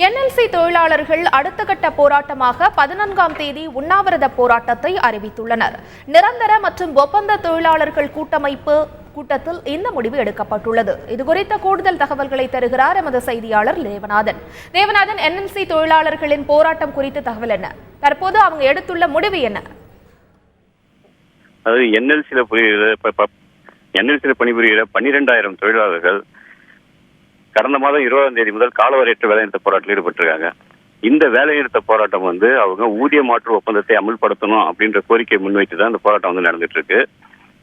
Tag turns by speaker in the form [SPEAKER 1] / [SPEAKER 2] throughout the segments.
[SPEAKER 1] NLC தொழிலாளர்கள் அடுத்த கட்ட போராட்டமாக 14ஆம் தேதி உண்ணாவிரத போராட்டத்தை அறிவித்துள்ளனர். நிரந்தர மற்றும் ஒப்பந்த தொழிலாளர்கள் கூட்டமைப்பு கூட்டத்தில் இந்த முடிவு எடுக்கப்பட்டுள்ளது. இதுகுறித்த கூடுதல் தகவல்களை தருகிறார் எமது செய்தியாளர் தேவநாதன். என்எல்சி தொழிலாளர்களின் போராட்டம் குறித்த தகவல் என்ன? தற்போது அவங்க எடுத்துள்ள முடிவு என்ன?
[SPEAKER 2] அது என்எல்சியில் பணிபுரிகிற 12,000 தொழிலாளர்கள் கடந்த மாதம் 20ஆம் தேதி முதல் காலவரையற்ற வேலைநிறுத்த போராட்டத்தில் ஈடுபட்டிருக்காங்க. இந்த வேலைநிறுத்த போராட்டம் அவங்க ஊதிய மாற்று ஒப்பந்தத்தை அமல்படுத்தணும் அப்படின்ற கோரிக்கையை முன்வைத்து தான் இந்த போராட்டம் நடந்துட்டு இருக்கு.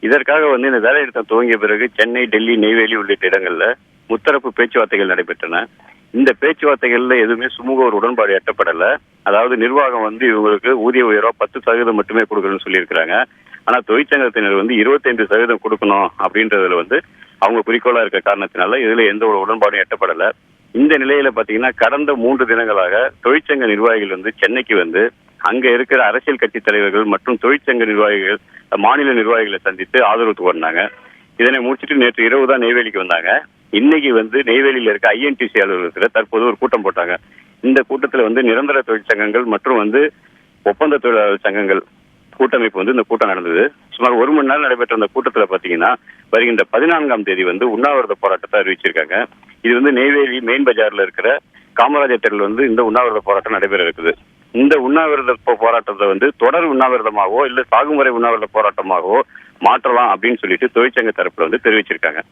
[SPEAKER 2] இதற்காக இந்த வேலைநிறுத்தம் துவங்கிய பிறகு சென்னை, டெல்லி, நெய்வேலி உள்ளிட்ட இடங்கள்ல முத்தரப்பு பேச்சுவார்த்தைகள் நடைபெற்றன. இந்த பேச்சுவார்த்தைகள்ல எதுவுமே சுமூக ஒரு உடன்பாடு எட்டப்படல. அதாவது நிர்வாகம் இவங்களுக்கு ஊதிய உயர்வா 10% மட்டுமே கொடுக்கணும்னு சொல்லியிருக்கிறாங்க. ஆனா தொழிற்சங்கத்தினர் 25% கொடுக்கணும் அப்படின்றதுல அவங்க குறிக்கோளா இருக்க காரணத்தினால இதுல எந்த ஒரு உடன்பாடும் எட்டப்படல. இந்த நிலையில பாத்தீங்கன்னா கடந்த 3 தினங்களாக தொழிற்சங்க நிர்வாகிகள் சென்னைக்கு அங்க இருக்கிற அரசியல் கட்சி தலைவர்கள் மற்றும் தொழிற்சங்க நிர்வாகிகள், மாநில நிர்வாகிகளை சந்தித்து ஆதரவு கோரினாங்க. இதனை முடிச்சுட்டு நேற்று இரவு தான் நெய்வேலிக்கு வந்தாங்க. இன்னைக்கு நெய்வேலியில இருக்க ஐஎன்டிசி அலுவலகத்துல தற்போது ஒரு கூட்டம் போட்டாங்க. இந்த கூட்டத்துல நிரந்தர தொழிற்சங்கங்கள் மற்றும் ஒப்பந்த தொழிலாளர் சங்கங்கள் கூட்டமைப்பு இந்த கூட்டம் நடந்தது. சுமார் 1 மணி நேரம் நடைபெற்ற அந்த கூட்டத்துல பாத்தீங்கன்னா வருகின்ற 14ஆம் தேதி உண்ணாவிரத போராட்டத்தை அறிவிச்சிருக்காங்க. இது நெய்வேலி மெயின் பஜார்ல இருக்கிற காமராஜர் தெருவில் இந்த உண்ணாவிரத போராட்டம் நடைபெற இருக்குது. இந்த உண்ணாவிரத போராட்டத்தை தொடர் உண்ணாவிரதமாகவோ இல்ல சாகுமுறை உண்ணாவிரத போராட்டமாகவோ மாற்றலாம் அப்படின்னு சொல்லிட்டு தொழிற்சங்க தரப்புல தெரிவிச்சிருக்காங்க.